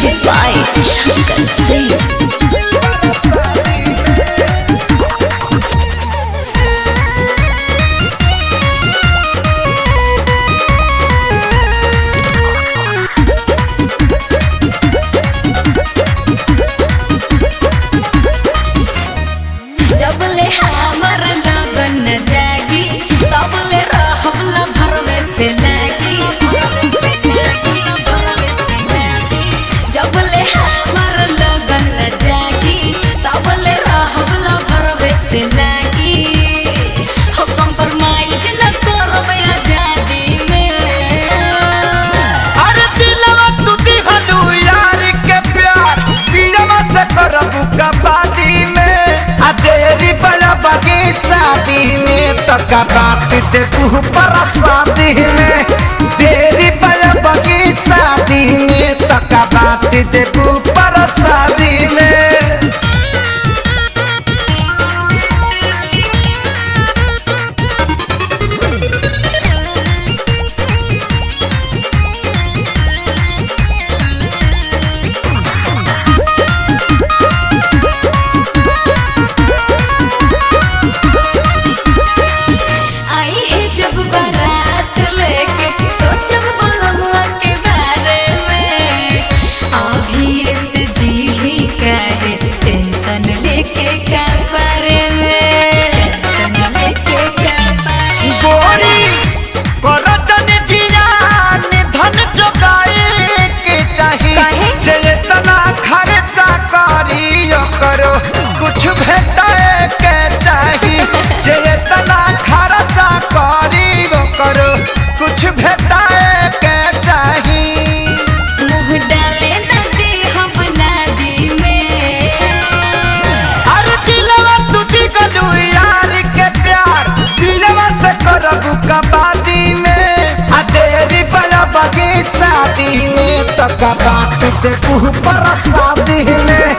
Music by Shankar Singh. शादी में तका बात दे तू पर शादी में तेरी बगी शादी में तका बात दे तू पर शादी में। कुछ भेटाए के चाहिए जेतना खर्चा करी वो करो कुछ भेटाए के चाहिए। मुँह डाले नदी हम नदी में अरे दिलवा टूटी गलू यार के प्यार दिलवा से करबू कबादी में आ तेरी बड़ा बगी शादी में तो कबात दे पर शादी में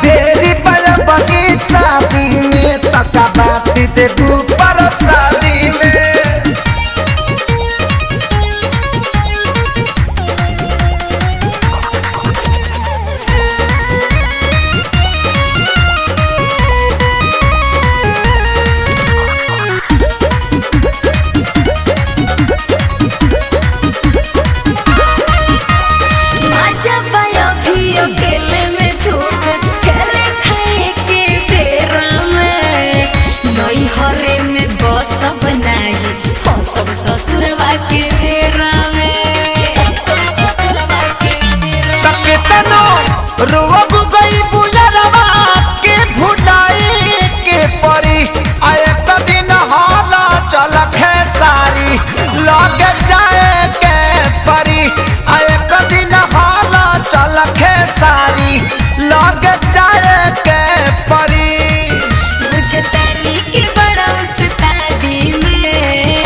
तेरी बड़ा बगी शादी में तका बात दे पर शादी में। ससुरवा के फेरा में रोब गई बुलरवा के भुलाई के परी आए दिन हाला चल खेसारी लग जाए के परी आए दिन हाला चल खेसारी लग जाए के परी। के बड़ा उस्तादी में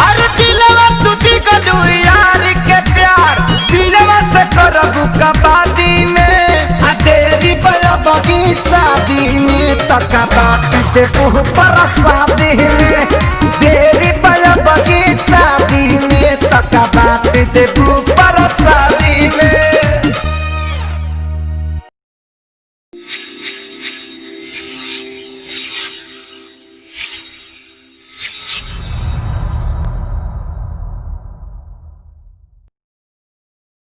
अरे दिलवा टूटी गलू यार के प्यार दिलवा से करबू कबादी में आ तेरी बड़ा बगी शादी में तका बात दे पर शादी में तेरी बड़ा बगी शादी में तका बात दे पर शादी में।